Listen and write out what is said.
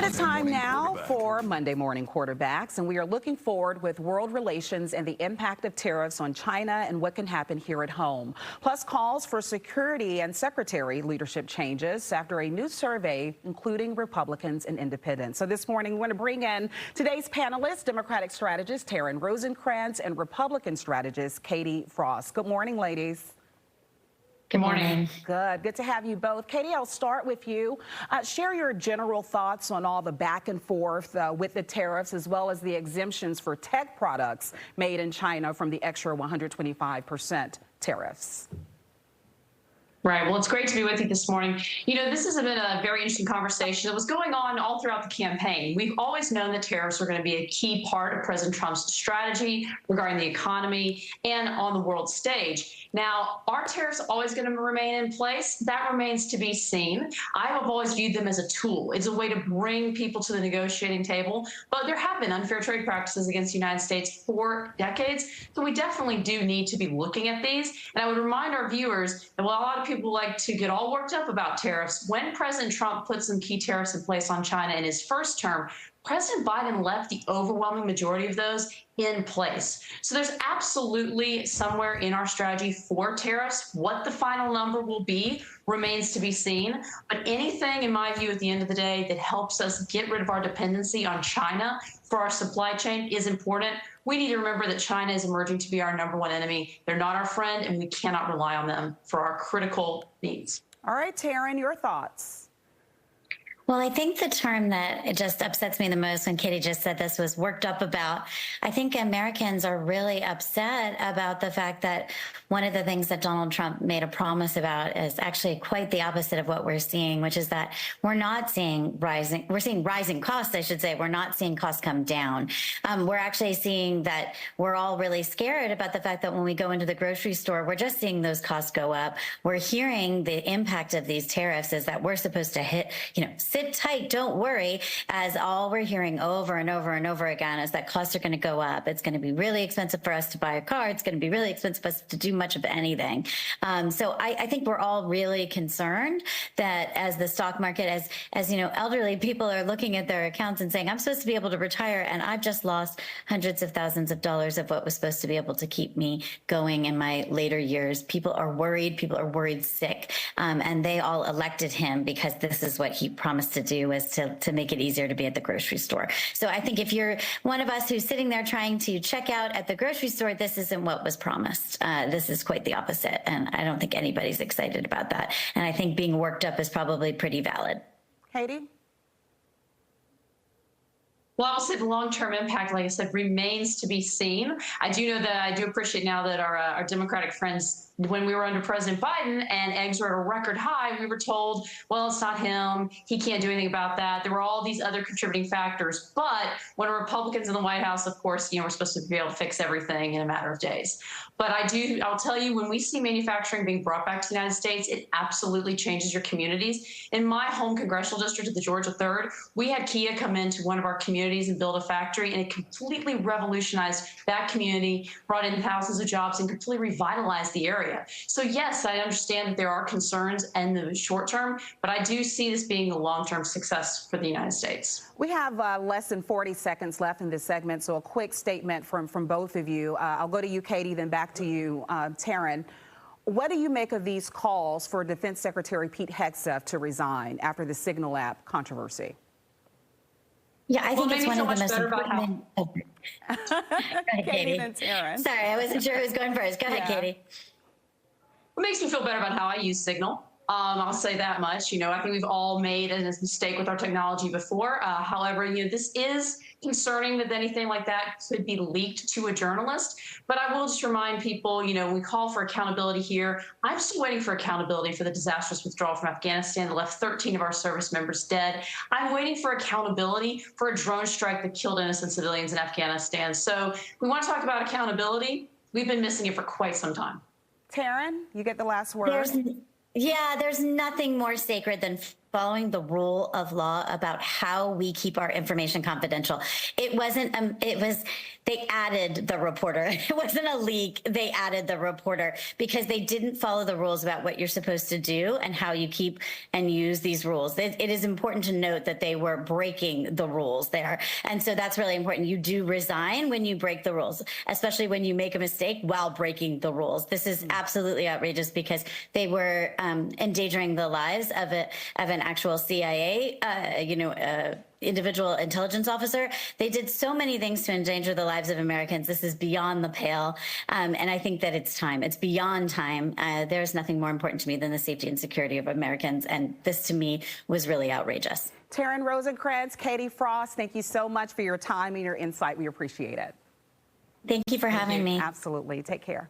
It is time now for Monday Morning Quarterbacks, and we are looking forward with world relations and the impact of tariffs on China and what can happen here at home. Plus calls for security and secretary leadership changes after a new survey including Republicans and independents. So this morning, we're going to bring in today's panelists, Democratic strategist Taryn Rosenkranz and Republican strategist Katie Frost. Good morning, ladies. Good morning. Good to have you both. Katie, I'll start with you. Share your general thoughts on all the back and forth with the tariffs, as well as the exemptions for tech products made in China from the extra 125% tariffs. Right. Well, it's great to be with you this morning. You know, this has been a very interesting conversation that was going on all throughout the campaign. We've always known that tariffs were going to be a key part of President Trump's strategy regarding the economy and on the world stage. Now, are tariffs always going to remain in place? That remains to be seen. I have always viewed them as a tool. It's a way to bring people to the negotiating table. But there have been unfair trade practices against the United States for decades. So we definitely do need to be looking at these. And I would remind our viewers that while a lot of people like to get all worked up about tariffs, when President Trump put some key tariffs in place on China in his first term, President Biden left the overwhelming majority of those in place. So there's absolutely somewhere in our strategy for tariffs. What the final number will be remains to be seen. But anything, in my view, at the end of the day, that helps us get rid of our dependency on China for our supply chain is important. We need to remember that China is emerging to be our #1 enemy. They're not our friend, and we cannot rely on them for our critical needs. All right, Taryn, your thoughts. Well, I think the term that it just upsets me the most when Katie just said this was worked up about. I think Americans are really upset about the fact that one of the things that Donald Trump made a promise about is actually quite the opposite of what we're seeing, which is that we're seeing rising costs, I should say. We're not seeing costs come down. We're actually seeing that we're all really scared about the fact that when we go into the grocery store, we're just seeing those costs go up. We're hearing the impact of these tariffs is that we're supposed to hit, sit tight, don't worry, as all we're hearing over and over and over again is that costs are going to go up. It's going to be really expensive for us to buy a car. It's going to be really expensive for us to do much of anything. So I think we're all really concerned that as the stock market, as elderly people are looking at their accounts and saying, I'm supposed to be able to retire and I've just lost hundreds of thousands of dollars of what was supposed to be able to keep me going in my later years. People are worried sick, and they all elected him because this is what he promised to do, is to make it easier to be at the grocery store. So I think if you're one of us who's sitting there trying to check out at the grocery store, this isn't what was promised. This is quite the opposite, and I don't think anybody's excited about that. And I think being worked up is probably pretty valid. Katie? Well, I'll say the long-term impact, like I said, remains to be seen. I do know that I do appreciate now that our Democratic friends, when we were under President Biden and eggs were at a record high, we were told, well, it's not him. He can't do anything about that. There were all these other contributing factors. But when Republicans in the White House, of course, we're supposed to be able to fix everything in a matter of days. But I'll tell you, when we see manufacturing being brought back to the United States, it absolutely changes your communities. In my home congressional district of the Georgia 3rd, we had Kia come into one of our communities and build a factory, and it completely revolutionized that community, brought in thousands of jobs, and completely revitalized the area. So yes, I understand that there are concerns in the short term, but I do see this being a long-term success for the United States. We have less than 40 seconds left in this segment, so a quick statement from both of you. I'll go to you, Katie, then back to you, Taryn. What do you make of these calls for Defense Secretary Pete Hegseth to resign after the Signal app controversy? Yeah, I think it's one of the most important. Go ahead, Katie. Then Taryn. Sorry, I wasn't sure who was going first. Go ahead, Katie. It makes me feel better about how I use Signal. I'll say that much. I think we've all made a mistake with our technology before. However, this is concerning that anything like that could be leaked to a journalist. But I will just remind people, we call for accountability here. I'm still waiting for accountability for the disastrous withdrawal from Afghanistan that left 13 of our service members dead. I'm waiting for accountability for a drone strike that killed innocent civilians in Afghanistan. So we want to talk about accountability. We've been missing it for quite some time. Taryn, you get the last word. There's nothing more sacred than following the rule of law about how we keep our information confidential. It wasn't, they added the reporter. It wasn't a leak. They added the reporter because they didn't follow the rules about what you're supposed to do and how you keep and use these rules. It is important to note that they were breaking the rules there. And so that's really important. You do resign when you break the rules, especially when you make a mistake while breaking the rules. This is absolutely outrageous because they were endangering the lives of an actual CIA, individual intelligence officer. They did so many things to endanger the lives of Americans. This is beyond the pale. And I think that it's time. It's beyond time. There's nothing more important to me than the safety and security of Americans. And this, to me, was really outrageous. Taryn Rosenkranz, Katie Frost, thank you so much for your time and your insight. We appreciate it. Thank you for having me. Absolutely. Take care.